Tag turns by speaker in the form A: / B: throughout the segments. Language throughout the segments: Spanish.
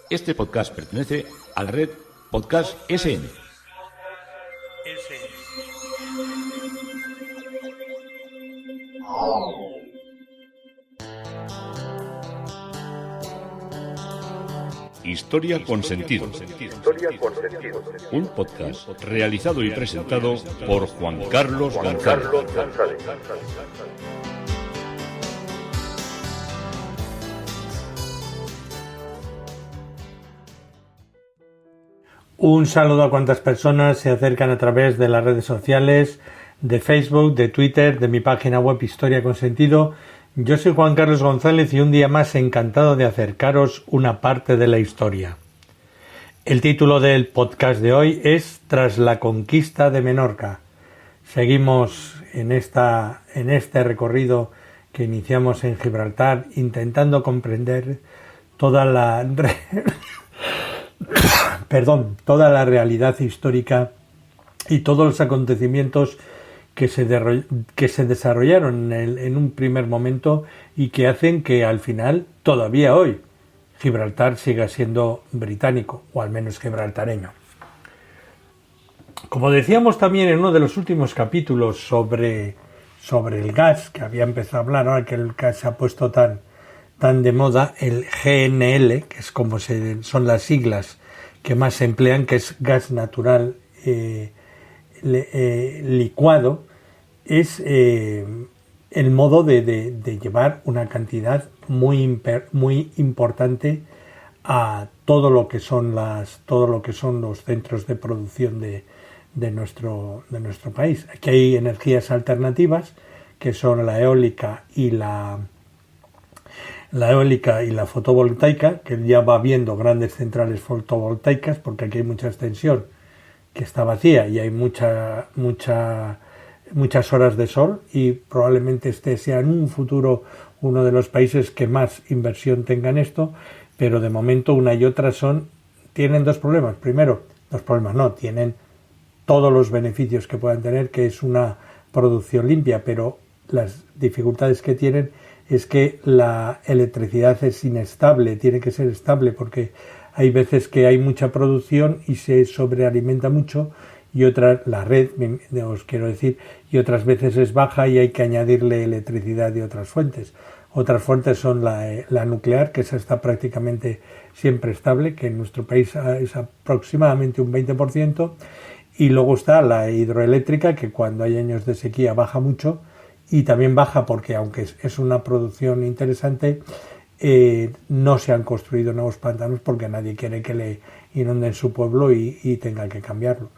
A: Este podcast pertenece a la red Podcast SN. Historia con sentido. Un podcast realizado y presentado por Juan Carlos González.
B: Un saludo a cuantas personas se acercan a través de las redes sociales, de Facebook, de Twitter, de mi página web Historia con Sentido. Yo soy Juan Carlos González y un día más encantado de acercaros una parte de la historia. El título del podcast de hoy es Tras la conquista de Menorca. Seguimos en este recorrido que iniciamos en Gibraltar, intentando comprender toda la realidad histórica y todos los acontecimientos que se desarrollaron en un primer momento y que hacen que al final, todavía hoy, Gibraltar siga siendo británico, o al menos gibraltareño. Como decíamos también en uno de los últimos capítulos sobre el gas, que había empezado a hablar, ahora que el gas se ha puesto tan de moda, el GNL, que es como son las siglas que más se emplean, que es gas natural licuado, es el modo de llevar una cantidad muy importante a todo lo que son los centros de producción de nuestro país. Aquí hay energías alternativas que son la eólica y la fotovoltaica, que ya va habiendo grandes centrales fotovoltaicas, porque aquí hay mucha extensión que está vacía y hay muchas horas de sol, y probablemente este sea en un futuro uno de los países que más inversión tenga en esto, pero de momento una y otra tienen dos problemas. Primero, tienen todos los beneficios que puedan tener, que es una producción limpia, pero las dificultades que tienen es que la electricidad es inestable, tiene que ser estable, porque hay veces que hay mucha producción y se sobrealimenta mucho, y otras veces es baja y hay que añadirle electricidad de otras fuentes. Otras fuentes son la nuclear, que esa está prácticamente siempre estable, que en nuestro país es aproximadamente un 20%, y luego está la hidroeléctrica, que cuando hay años de sequía baja mucho, y también baja porque, aunque es una producción interesante, no se han construido nuevos pantanos porque nadie quiere que le inunden su pueblo y tenga que cambiarlo.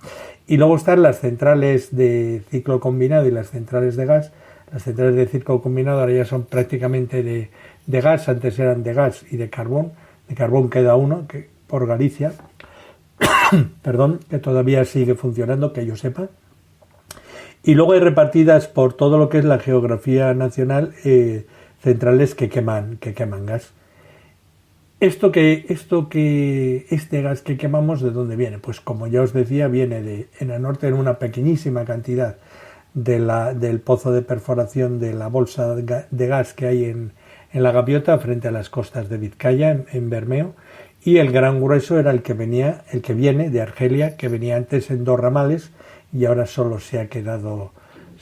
B: Y luego están las centrales de ciclo combinado y las centrales de gas. Las centrales de ciclo combinado ahora ya son prácticamente de gas, antes eran de gas y de carbón. De carbón queda uno, que por Galicia, que todavía sigue funcionando, que yo sepa. Y luego hay repartidas por todo lo que es la geografía nacional centrales que queman gas. Este gas que quemamos, ¿de dónde viene? Pues, como ya os decía, viene en el norte, en una pequeñísima cantidad del pozo de perforación de la bolsa de gas que hay en la Gaviota, frente a las costas de Vizcaya, en Bermeo, y el gran grueso era el que viene de Argelia, que venía antes en 2 ramales, y ahora solo se ha quedado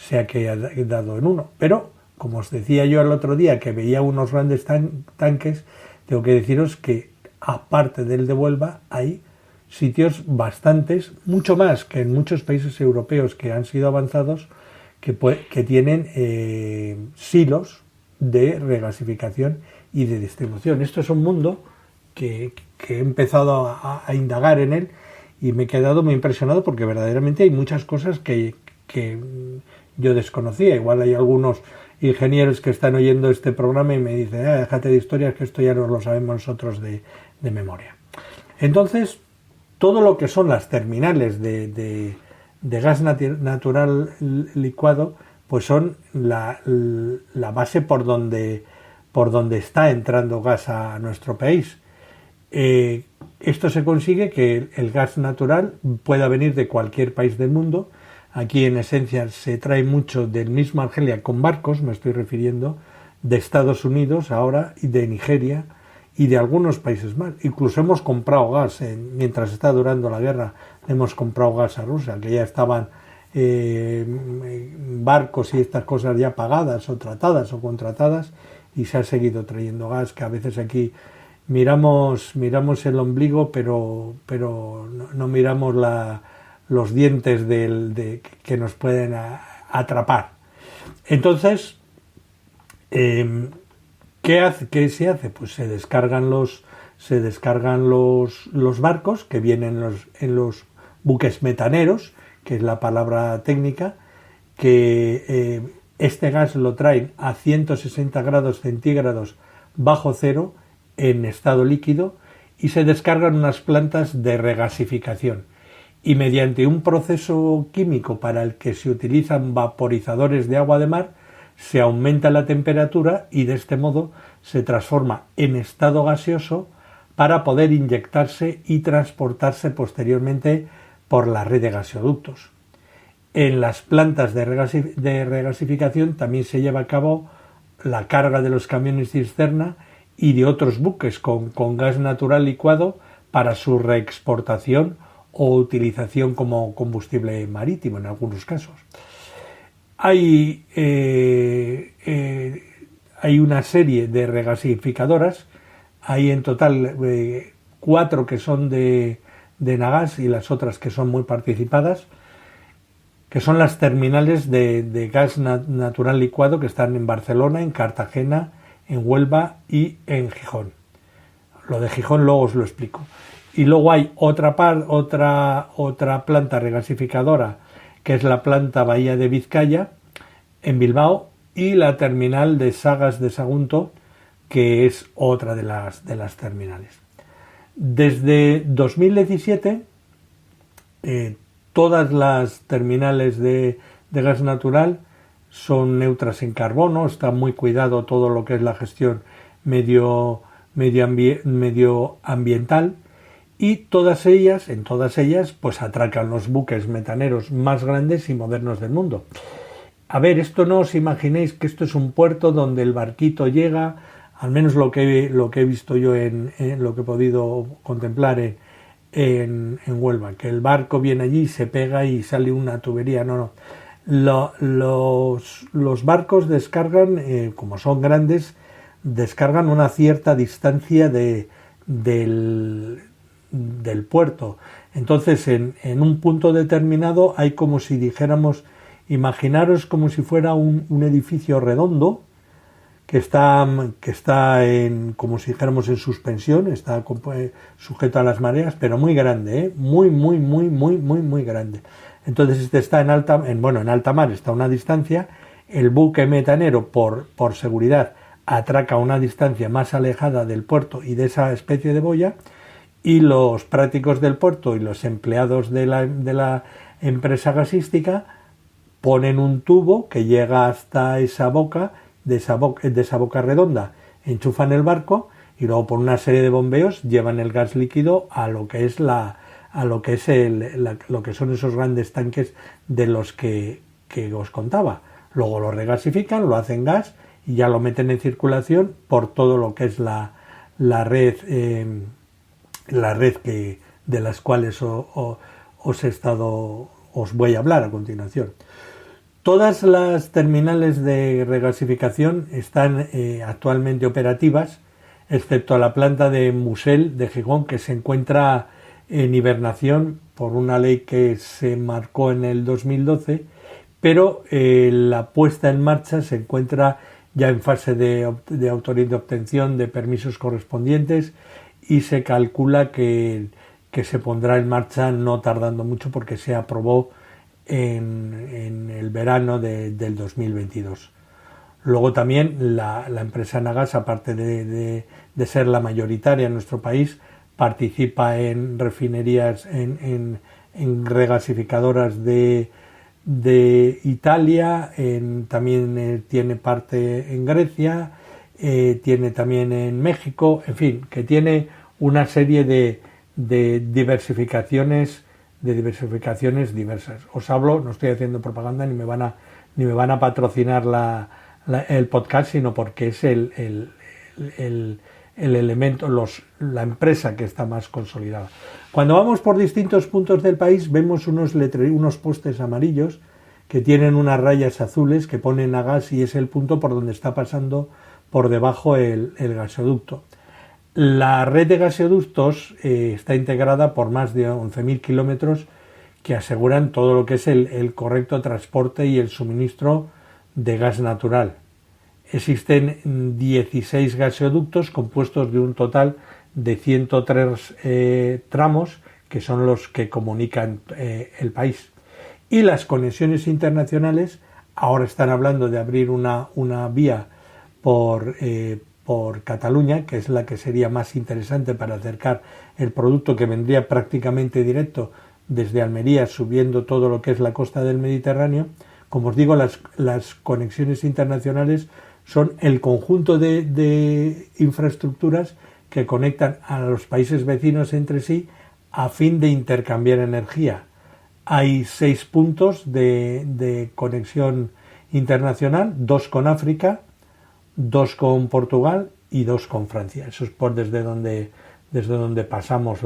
B: en uno. Pero, como os decía yo el otro día, que veía unos grandes tanques, tengo que deciros que, aparte del de Huelva, hay sitios bastantes, mucho más que en muchos países europeos que han sido avanzados, que tienen silos de regasificación y de distribución. Esto es un mundo que he empezado a indagar en él, y me he quedado muy impresionado, porque verdaderamente hay muchas cosas que yo desconocía. Igual hay algunos ingenieros que están oyendo este programa y me dicen, déjate de historias, que esto ya nos lo sabemos nosotros de memoria. Entonces, todo lo que son las terminales de gas natural licuado, pues son la base por donde está entrando gas a nuestro país. Esto se consigue que el gas natural pueda venir de cualquier país del mundo. Aquí, en esencia, se trae mucho del mismo Argelia con barcos, me estoy refiriendo, de Estados Unidos ahora, y de Nigeria, y de algunos países más. Incluso hemos comprado gas, mientras está durando la guerra, hemos comprado gas a Rusia, que ya estaban barcos y estas cosas ya pagadas o tratadas o contratadas, y se ha seguido trayendo gas, que a veces aquí miramos el ombligo, pero no miramos los dientes que nos pueden atrapar. Entonces, ¿qué se hace? Pues se descargan los barcos que vienen en los buques metaneros, que es la palabra técnica, que este gas lo traen a 160 grados centígrados bajo cero en estado líquido, y se descargan unas plantas de regasificación. Y mediante un proceso químico para el que se utilizan vaporizadores de agua de mar, se aumenta la temperatura y de este modo se transforma en estado gaseoso para poder inyectarse y transportarse posteriormente por la red de gasoductos. En las plantas de regasificación también se lleva a cabo la carga de los camiones cisterna y de otros buques con gas natural licuado para su reexportación o utilización como combustible marítimo en algunos casos. Hay una serie de regasificadoras, hay en total 4 que son de Nagas y las otras que son muy participadas, que son las terminales de gas natural licuado que están en Barcelona, en Cartagena, en Huelva y en Gijón. Lo de Gijón luego os lo explico. Y luego hay otra planta regasificadora, que es la planta Bahía de Vizcaya, en Bilbao, y la terminal de Sagas de Sagunto, que es otra de las terminales. Desde 2017, todas las terminales de gas natural son neutras en carbono, está muy cuidado todo lo que es la gestión medioambiental, y en todas ellas pues atracan los buques metaneros más grandes y modernos del mundo. A ver, esto no os imaginéis que esto es un puerto donde el barquito llega, al menos lo que he visto yo en lo que he podido contemplar en Huelva, que el barco viene allí, se pega y sale una tubería. No. Los barcos descargan, como son grandes, descargan una cierta distancia del puerto. Entonces, en un punto determinado hay como si dijéramos, imaginaros como si fuera un edificio redondo que está como si dijéramos en suspensión, está sujeto a las mareas, pero muy grande, muy grande. Entonces este está en alta mar, está a una distancia. El buque metanero por seguridad atraca a una distancia más alejada del puerto y de esa especie de boya, y los prácticos del puerto y los empleados de la empresa gasística ponen un tubo que llega hasta esa boca, de esa boca redonda, enchufan el barco y luego por una serie de bombeos llevan el gas líquido a lo que es lo que son esos grandes tanques de los que os contaba. Luego lo regasifican, lo hacen gas y ya lo meten en circulación por todo lo que es la red de las cuales os voy a hablar a continuación. Todas las terminales de regasificación están actualmente operativas, excepto la planta de Musel de Gijón, que se encuentra en hibernación por una ley que se marcó en el 2012, pero la puesta en marcha se encuentra ya en fase de obtención de permisos correspondientes, y se calcula que se pondrá en marcha no tardando mucho, porque se aprobó en el verano del 2022. Luego también la empresa Nagas, aparte de ser la mayoritaria en nuestro país, participa en refinerías, en regasificadoras de Italia, también tiene parte en Grecia, tiene también en México, en fin, que tiene una serie de diversificaciones diversas. Os hablo, no estoy haciendo propaganda ni me van a patrocinar el podcast, sino porque es el la empresa que está más consolidada. Cuando vamos por distintos puntos del país vemos unos postes amarillos que tienen unas rayas azules que ponen a gas y es el punto por donde está pasando por debajo el gasoducto. La red de gasoductos está integrada por más de 11.000 kilómetros que aseguran todo lo que es el correcto transporte y el suministro de gas natural. Existen 16 gasoductos compuestos de un total de 103 tramos que son los que comunican el país. Y las conexiones internacionales, ahora están hablando de abrir una vía por Cataluña, que es la que sería más interesante para acercar el producto que vendría prácticamente directo desde Almería, subiendo todo lo que es la costa del Mediterráneo. Como os digo, las conexiones internacionales son el conjunto de infraestructuras que conectan a los países vecinos entre sí a fin de intercambiar energía. Hay 6 puntos de conexión internacional, 2 con África, 2 con Portugal y 2 con Francia. Eso es desde donde pasamos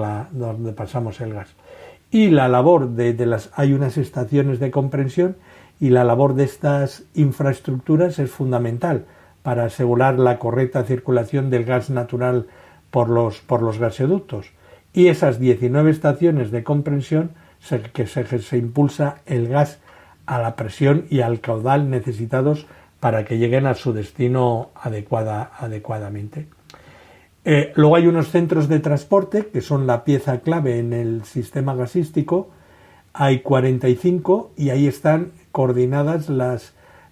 B: el gas. Y la labor hay unas estaciones de comprensión y la labor de estas infraestructuras es fundamental para asegurar la correcta circulación del gas natural por los gasoductos. Y esas 19 estaciones de comprensión se impulsa el gas a la presión y al caudal necesitados para que lleguen a su destino adecuadamente. Luego hay unos centros de transporte que son la pieza clave en el sistema gasístico. Hay 45 y ahí están coordinadas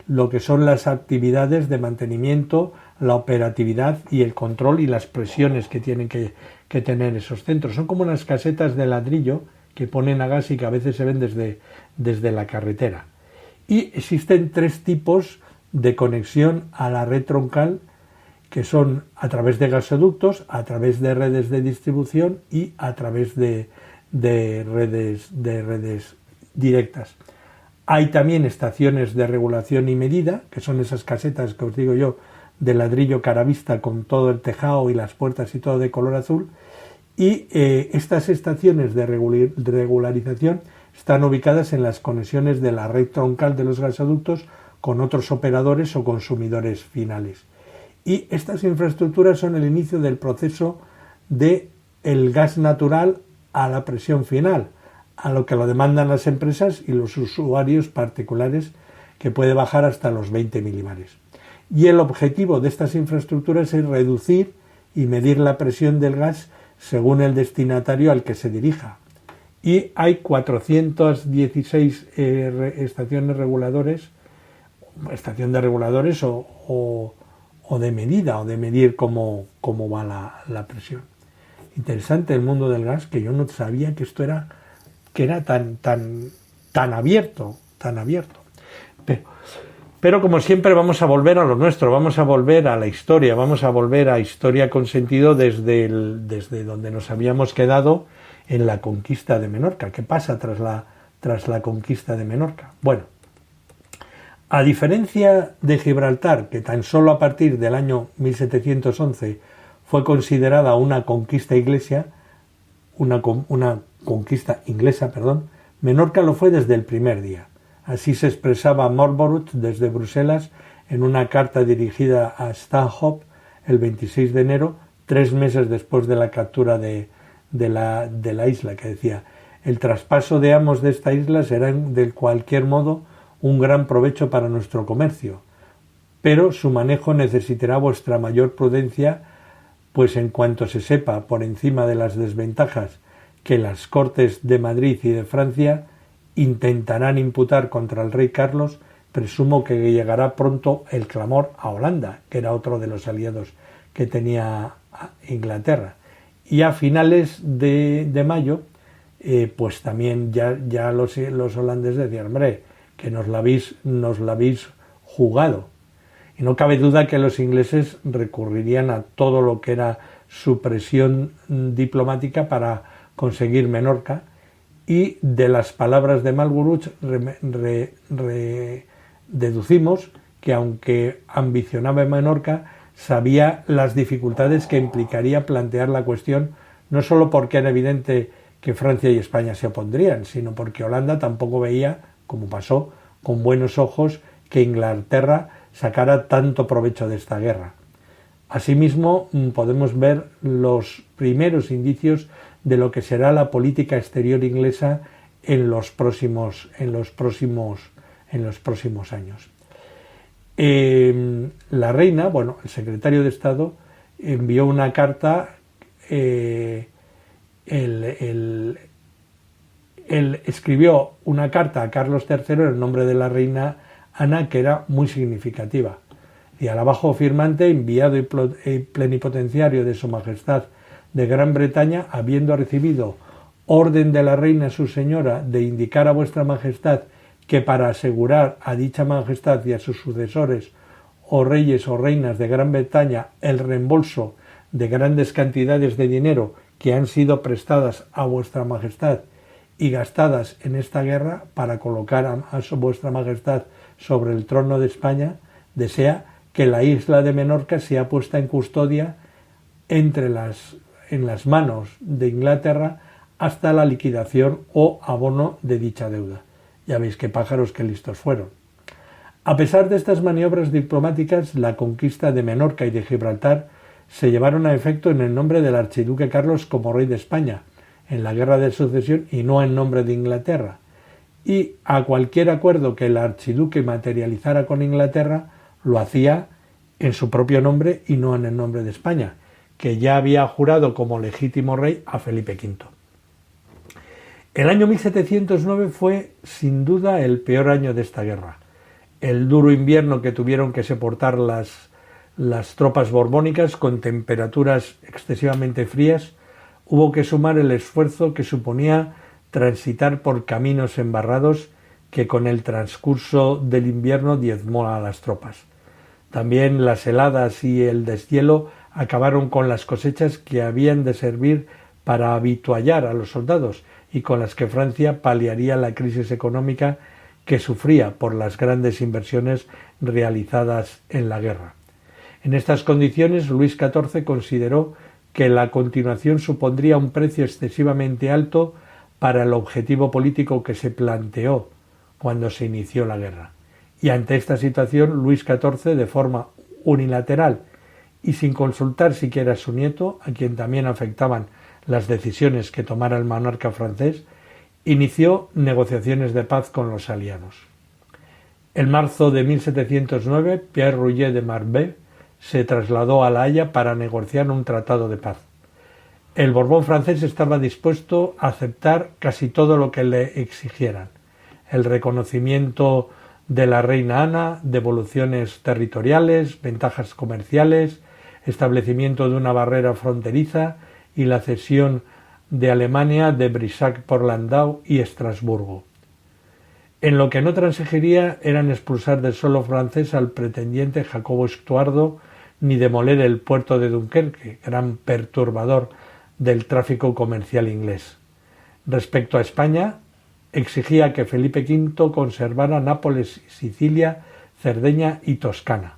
B: lo que son las actividades de mantenimiento, la operatividad y el control y las presiones que tienen que tener esos centros. Son como unas casetas de ladrillo que ponen a gas y que a veces se ven desde la carretera. Y existen 3 tipos de conexión a la red troncal, que son a través de gasoductos, a través de redes de distribución y a través de redes directas. Hay también estaciones de regulación y medida, que son esas casetas que os digo yo, de ladrillo caravista con todo el tejado y las puertas y todo de color azul. Y estas estaciones de regularización están ubicadas en las conexiones de la red troncal de los gasoductos con otros operadores o consumidores finales. Y estas infraestructuras son el inicio del proceso del gas natural a la presión final, a lo que lo demandan las empresas y los usuarios particulares, que puede bajar hasta los 20 milibares. Y el objetivo de estas infraestructuras es reducir y medir la presión del gas según el destinatario al que se dirija. Y hay 416 estaciones de reguladores o de medida, o de medir cómo va la presión. Interesante el mundo del gas, que yo no sabía que esto era tan abierto. Pero como siempre vamos a volver a lo nuestro, vamos a volver a la historia, vamos a volver a Historia con Sentido desde donde nos habíamos quedado en la conquista de Menorca. ¿Qué pasa tras la conquista de Menorca? Bueno, a diferencia de Gibraltar, que tan solo a partir del año 1711 fue considerada una conquista inglesa, Menorca lo fue desde el primer día. Así se expresaba Marlborough desde Bruselas en una carta dirigida a Stanhope el 26 de enero, 3 meses después de la captura de la isla, que decía: el traspaso de amos de esta isla será de cualquier modo un gran provecho para nuestro comercio, pero su manejo necesitará vuestra mayor prudencia, pues en cuanto se sepa, por encima de las desventajas que las Cortes de Madrid y de Francia intentarán imputar contra el rey Carlos, presumo que llegará pronto el clamor a Holanda, que era otro de los aliados que tenía Inglaterra. Y a finales de mayo, pues también ya los holandeses decían: hombre, que nos la habéis jugado. Y no cabe duda que los ingleses recurrirían a todo lo que era su presión diplomática para conseguir Menorca. Y de las palabras de Marlborough deducimos que, aunque ambicionaba Menorca, sabía las dificultades que implicaría plantear la cuestión, no solo porque era evidente que Francia y España se opondrían, sino porque Holanda tampoco veía, como pasó, con buenos ojos que Inglaterra sacara tanto provecho de esta guerra. Asimismo, podemos ver los primeros indicios de lo que será la política exterior inglesa en los próximos años. La reina, el secretario de Estado, envió una carta. Él escribió una carta a Carlos III en el nombre de la reina Ana, que era muy significativa. Y al abajo firmante, enviado y plenipotenciario de Su Majestad de Gran Bretaña, habiendo recibido orden de la reina su señora de indicar a vuestra Majestad que para asegurar a dicha Majestad y a sus sucesores o reyes o reinas de Gran Bretaña el reembolso de grandes cantidades de dinero que han sido prestadas a vuestra Majestad y gastadas en esta guerra para colocar a vuestra Majestad sobre el trono de España, desea que la isla de Menorca sea puesta en custodia en las manos de Inglaterra hasta la liquidación o abono de dicha deuda. Ya veis qué pájaros, qué listos fueron. A pesar de estas maniobras diplomáticas, la conquista de Menorca y de Gibraltar se llevaron a efecto en el nombre del archiduque Carlos como rey de España, en la guerra de sucesión, y no en nombre de Inglaterra. Y a cualquier acuerdo que el archiduque materializara con Inglaterra, lo hacía en su propio nombre y no en el nombre de España, que ya había jurado como legítimo rey a Felipe V. El año 1709 fue, sin duda, el peor año de esta guerra. El duro invierno que tuvieron que soportar las tropas borbónicas, con temperaturas excesivamente frías, hubo que sumar el esfuerzo que suponía transitar por caminos embarrados que con el transcurso del invierno diezmó a las tropas. También las heladas y el deshielo acabaron con las cosechas que habían de servir para avituallar a los soldados y con las que Francia paliaría la crisis económica que sufría por las grandes inversiones realizadas en la guerra. En estas condiciones, Luis XIV consideró que la continuación supondría un precio excesivamente alto para el objetivo político que se planteó cuando se inició la guerra. Y ante esta situación, Luis XIV, de forma unilateral y sin consultar siquiera a su nieto, a quien también afectaban las decisiones que tomara el monarca francés, inició negociaciones de paz con los aliados. En marzo de 1709, Pierre Rouget de Marbais se trasladó a La Haya para negociar un tratado de paz. El Borbón francés estaba dispuesto a aceptar casi todo lo que le exigieran: el reconocimiento de la reina Ana, devoluciones territoriales, ventajas comerciales, establecimiento de una barrera fronteriza y la cesión de Alemania de Brissac por Landau y Estrasburgo. En lo que no transigiría eran expulsar del suelo francés al pretendiente Jacobo Estuardo, ni demoler el puerto de Dunkerque, gran perturbador del tráfico comercial inglés. Respecto a España, exigía que Felipe V conservara Nápoles, Sicilia, Cerdeña y Toscana.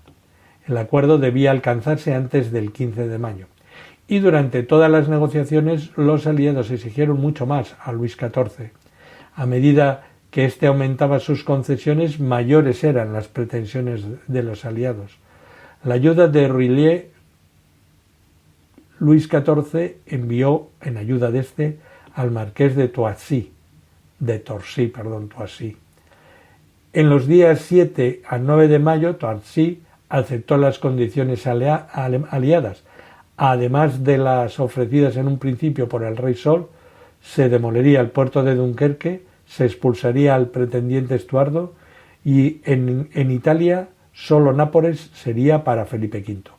B: El acuerdo debía alcanzarse antes del 15 de mayo. Y durante todas las negociaciones los aliados exigieron mucho más a Luis XIV. A medida que éste aumentaba sus concesiones, mayores eran las pretensiones de los aliados. La ayuda de Rillier, Luis XIV envió en ayuda de este al marqués de Torcy. En los días 7 a 9 de mayo, Torcy aceptó las condiciones aliadas. Además de las ofrecidas en un principio por el rey Sol, se demolería el puerto de Dunkerque, se expulsaría al pretendiente Estuardo y en Italia solo Nápoles sería para Felipe V.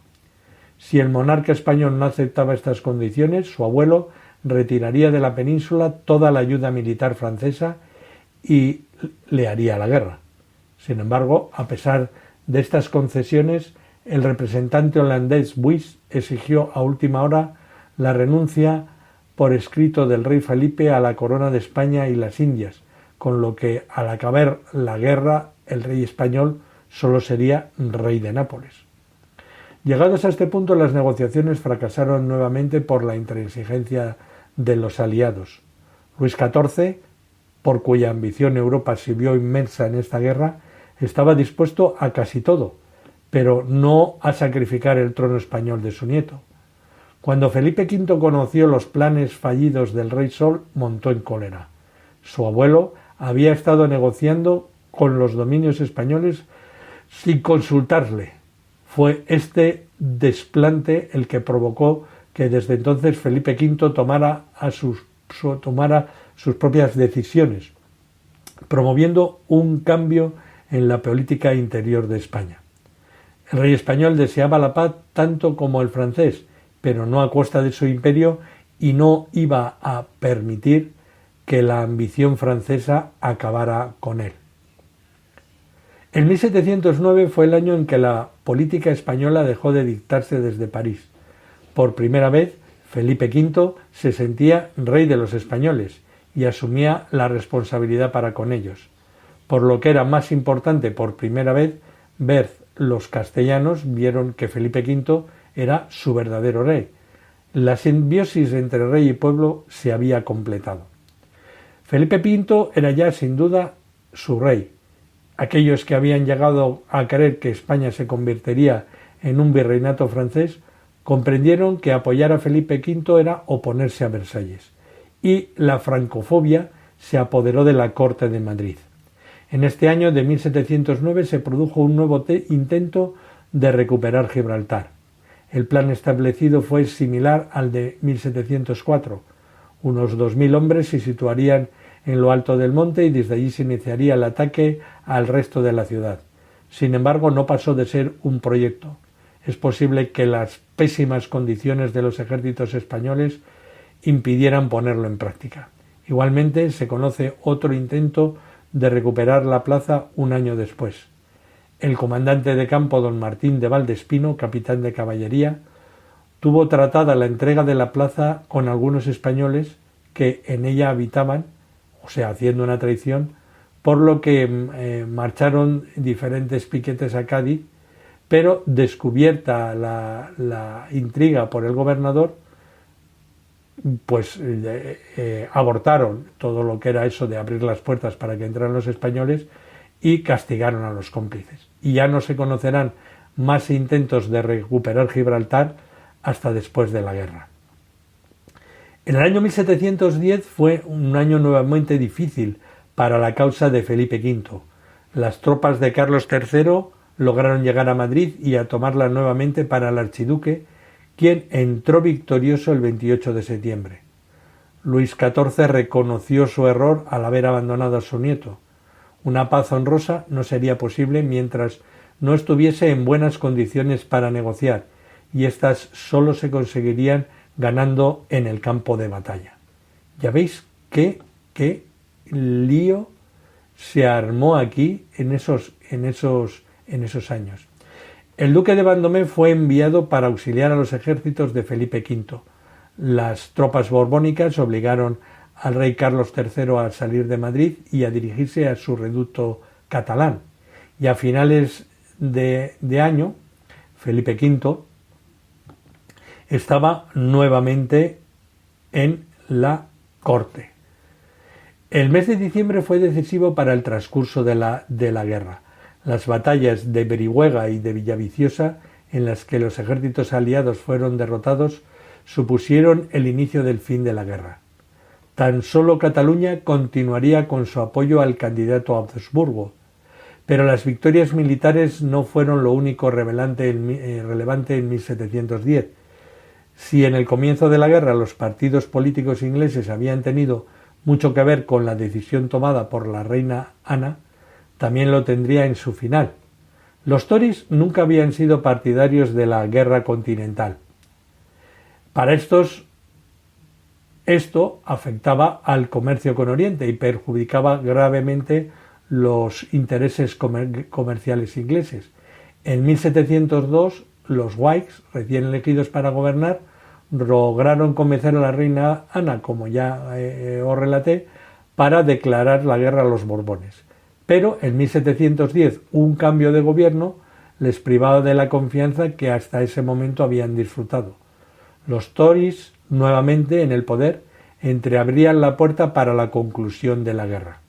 B: Si el monarca español no aceptaba estas condiciones, su abuelo retiraría de la península toda la ayuda militar francesa y le haría la guerra. Sin embargo, a pesar de estas concesiones, el representante holandés Buys exigió a última hora la renuncia por escrito del rey Felipe a la corona de España y las Indias, con lo que al acabar la guerra el rey español solo sería rey de Nápoles. Llegados a este punto, las negociaciones fracasaron nuevamente por la intransigencia de los aliados. Luis XIV, por cuya ambición Europa se vio inmersa en esta guerra, estaba dispuesto a casi todo, pero no a sacrificar el trono español de su nieto. Cuando Felipe V conoció los planes fallidos del rey Sol, montó en cólera. Su abuelo había estado negociando con los dominios españoles sin consultarle. Fue este desplante el que provocó que desde entonces Felipe V tomara sus propias decisiones, promoviendo un cambio en la política interior de España. El rey español deseaba la paz tanto como el francés, pero no a costa de su imperio, y no iba a permitir que la ambición francesa acabara con él. En 1709 fue el año en que la política española dejó de dictarse desde París. Por primera vez, Felipe V se sentía rey de los españoles y asumía la responsabilidad para con ellos. Por lo que era más importante, por primera vez, los castellanos vieron que Felipe V era su verdadero rey. La simbiosis entre rey y pueblo se había completado. Felipe V era ya sin duda su rey. Aquellos que habían llegado a creer que España se convertiría en un virreinato francés comprendieron que apoyar a Felipe V era oponerse a Versalles, y la francofobia se apoderó de la corte de Madrid. En este año de 1709 se produjo un nuevo intento de recuperar Gibraltar. El plan establecido fue similar al de 1704. Unos 2.000 hombres se situarían en lo alto del monte y desde allí se iniciaría el ataque al resto de la ciudad. Sin embargo, no pasó de ser un proyecto. Es posible que las pésimas condiciones de los ejércitos españoles impidieran ponerlo en práctica. Igualmente, se conoce otro intento de recuperar la plaza un año después. El comandante de campo don Martín de Valdespino, capitán de caballería, tuvo tratada la entrega de la plaza con algunos españoles que en ella habitaban, o sea, haciendo una traición, por lo que marcharon diferentes piquetes a Cádiz, pero descubierta la intriga por el gobernador, pues abortaron todo lo que era eso de abrir las puertas para que entraran los españoles y castigaron a los cómplices. Y ya no se conocerán más intentos de recuperar Gibraltar hasta después de la guerra. En el año 1710 fue un año nuevamente difícil para la causa de Felipe V. Las tropas de Carlos III lograron llegar a Madrid y a tomarla nuevamente para el archiduque, quien entró victorioso el 28 de septiembre. Luis XIV reconoció su error al haber abandonado a su nieto. Una paz honrosa no sería posible mientras no estuviese en buenas condiciones para negociar, y éstas sólo se conseguirían ganando en el campo de batalla. Ya veis qué lío se armó aquí en esos años. El duque de Vendôme fue enviado para auxiliar a los ejércitos de Felipe V. Las tropas borbónicas obligaron al rey Carlos III a salir de Madrid y a dirigirse a su reducto catalán. Y a finales de año, Felipe V estaba nuevamente en la corte. El mes de diciembre fue decisivo para el transcurso de la guerra. Las batallas de Berihuega y de Villaviciosa, en las que los ejércitos aliados fueron derrotados, supusieron el inicio del fin de la guerra. Tan solo Cataluña continuaría con su apoyo al candidato a Habsburgo, pero las victorias militares no fueron lo único relevante en 1710. Si en el comienzo de la guerra los partidos políticos ingleses habían tenido mucho que ver con la decisión tomada por la reina Ana, también lo tendría en su final. Los Tories nunca habían sido partidarios de la guerra continental. Para esto afectaba al comercio con Oriente y perjudicaba gravemente los intereses comerciales ingleses. En 1702, los Whigs, recién elegidos para gobernar, lograron convencer a la reina Ana, como ya os relaté, para declarar la guerra a los Borbones. Pero en 1710, un cambio de gobierno les privaba de la confianza que hasta ese momento habían disfrutado. Los Tories, nuevamente en el poder, entreabrían la puerta para la conclusión de la guerra.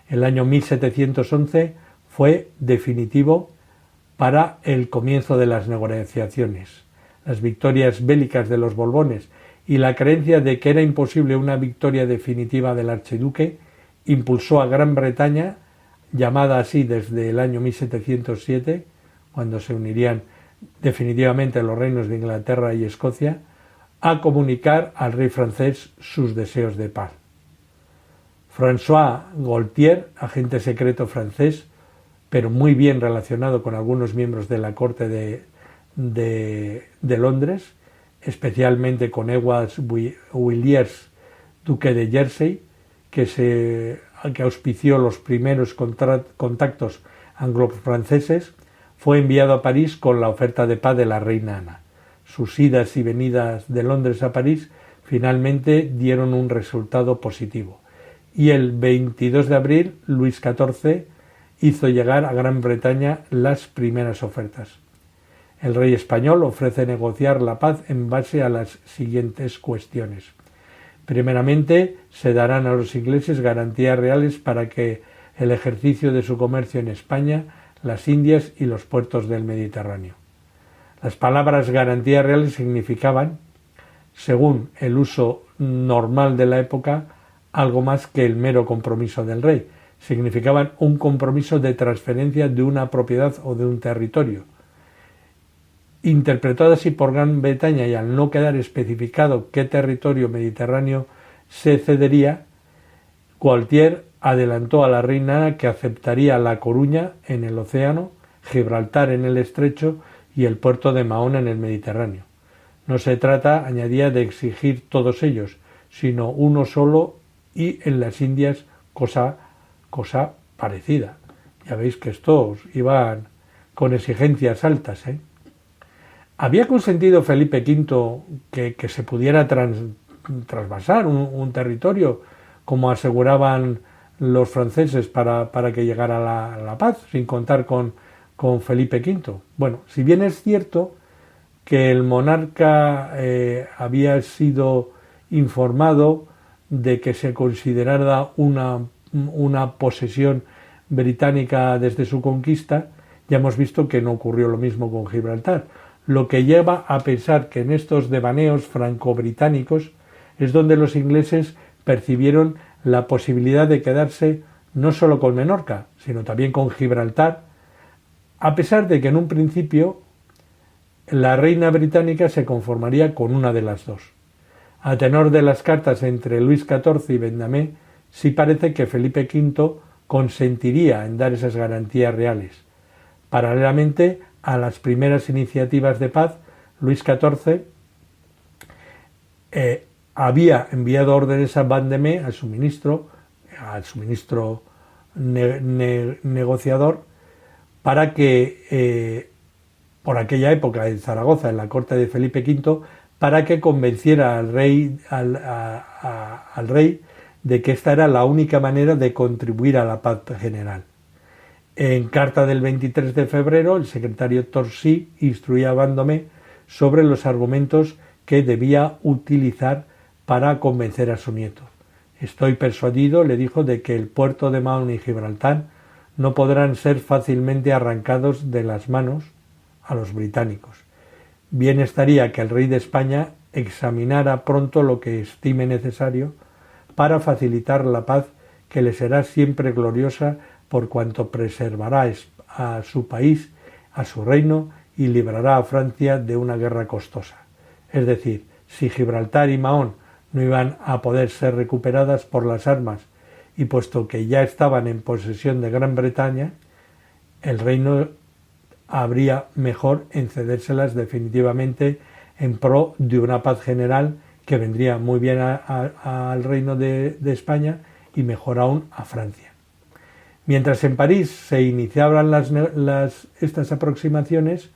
B: El año 1711 fue definitivo para el comienzo de las negociaciones. Las victorias bélicas de los Borbones y la creencia de que era imposible una victoria definitiva del archiduque impulsó a Gran Bretaña, llamada así desde el año 1707, cuando se unirían definitivamente los reinos de Inglaterra y Escocia, a comunicar al rey francés sus deseos de paz. François Gaultier, agente secreto francés, pero muy bien relacionado con algunos miembros de la corte de Londres, especialmente con Edward Villiers, duque de Jersey, que auspició los primeros contactos anglo-franceses, fue enviado a París con la oferta de paz de la reina Ana. Sus idas y venidas de Londres a París finalmente dieron un resultado positivo, y el 22 de abril Luis XIV hizo llegar a Gran Bretaña las primeras ofertas. El rey español ofrece negociar la paz en base a las siguientes cuestiones. Primeramente, se darán a los ingleses garantías reales para que el ejercicio de su comercio en España, las Indias y los puertos del Mediterráneo. Las palabras garantías reales significaban, según el uso normal de la época, algo más que el mero compromiso del rey. Significaban un compromiso de transferencia de una propiedad o de un territorio. Interpretado así por Gran Bretaña y al no quedar especificado qué territorio mediterráneo se cedería, Gaultier adelantó a la reina Ana que aceptaría La Coruña en el océano, Gibraltar en el estrecho y el puerto de Mahón en el Mediterráneo. No se trata, añadía, de exigir todos ellos, sino uno solo y en las Indias cosa parecida. Ya veis que estos iban con exigencias altas, ¿Había consentido Felipe V que se pudiera trasvasar un territorio, como aseguraban los franceses, para que llegara la paz, sin contar con Felipe V? Bueno, si bien es cierto que el monarca había sido informado de que se considerara una posesión británica desde su conquista, ya hemos visto que no ocurrió lo mismo con Gibraltar, lo que lleva a pensar que en estos devaneos franco-británicos es donde los ingleses percibieron la posibilidad de quedarse no solo con Menorca, sino también con Gibraltar, a pesar de que en un principio la reina británica se conformaría con una de las dos. A tenor de las cartas entre Luis XIV y Vendôme, sí parece que Felipe V consentiría en dar esas garantías reales. Paralelamente a las primeras iniciativas de paz, Luis XIV había enviado órdenes a Vendôme, al su ministro negociador, para que, por aquella época en Zaragoza, en la corte de Felipe V, para que convenciera al rey de que esta era la única manera de contribuir a la paz general. En carta del 23 de febrero, el secretario Torcy instruía a Vendôme sobre los argumentos que debía utilizar para convencer a su nieto. Estoy persuadido, le dijo, de que el puerto de Mahón y Gibraltar no podrán ser fácilmente arrancados de las manos a los británicos. Bien estaría que el rey de España examinara pronto lo que estime necesario para facilitar la paz que le será siempre gloriosa por cuanto preservará a su país, a su reino y librará a Francia de una guerra costosa. Es decir, si Gibraltar y Mahón no iban a poder ser recuperadas por las armas y puesto que ya estaban en posesión de Gran Bretaña, el reino habría mejor en cedérselas definitivamente en pro de una paz general que vendría muy bien al reino de España y mejor aún a Francia. Mientras en París se iniciaban estas aproximaciones,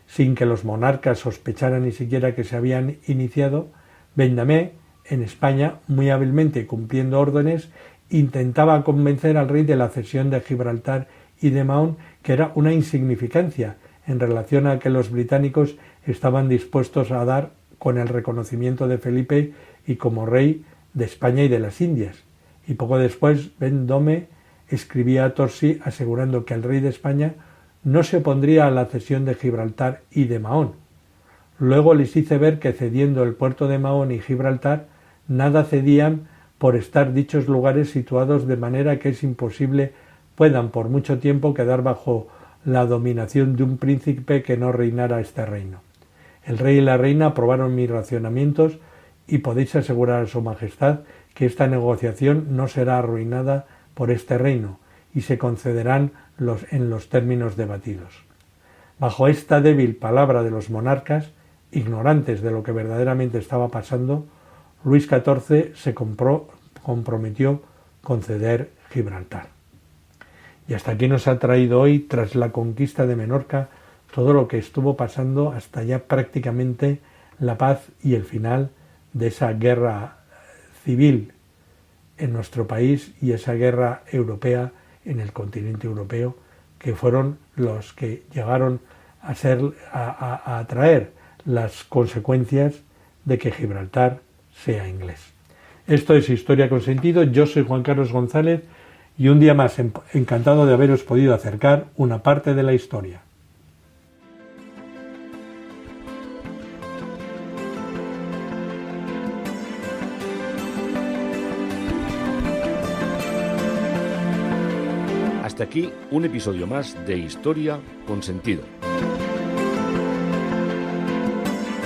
B: sin que los monarcas sospecharan ni siquiera que se habían iniciado, Vendôme, en España, muy hábilmente cumpliendo órdenes, intentaba convencer al rey de la cesión de Gibraltar y de Mahón, que era una insignificancia en relación a que los británicos estaban dispuestos a dar con el reconocimiento de Felipe y como rey de España y de las Indias. Y poco después Vendôme escribía a Torcy asegurando que el rey de España no se opondría a la cesión de Gibraltar y de Mahón. Luego les hice ver que cediendo el puerto de Mahón y Gibraltar, nada cedían por estar dichos lugares situados de manera que es imposible puedan por mucho tiempo quedar bajo la dominación de un príncipe que no reinara este reino. El rey y la reina aprobaron mis racionamientos y podéis asegurar a su majestad que esta negociación no será arruinada por este reino y se concederán en los términos debatidos. Bajo esta débil palabra de los monarcas, ignorantes de lo que verdaderamente estaba pasando, Luis XIV se comprometió con ceder Gibraltar. Y hasta aquí nos ha traído hoy, tras la conquista de Menorca, todo lo que estuvo pasando hasta ya prácticamente la paz y el final de esa guerra civil en nuestro país y esa guerra europea en el continente europeo, que fueron los que llegaron a traer las consecuencias de que Gibraltar sea inglés. Esto es Historia con Sentido. Yo soy Juan Carlos González y un día más encantado de haberos podido acercar una parte de la historia.
A: Hasta aquí un episodio más de Historia con Sentido.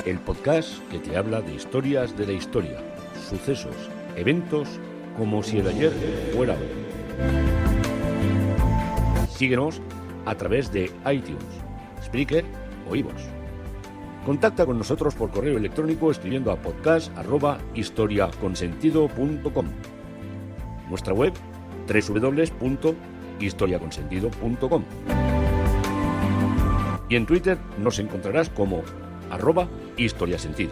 A: El podcast que te habla de historias de la historia, sucesos, eventos, como si el ayer fuera hoy. Síguenos a través de iTunes, Spreaker o iVoox. Contacta con nosotros por correo electrónico escribiendo a podcast@historiaconsentido.com. Nuestra web www.historiaconsentido.com. Y en Twitter nos encontrarás como @historiasentido.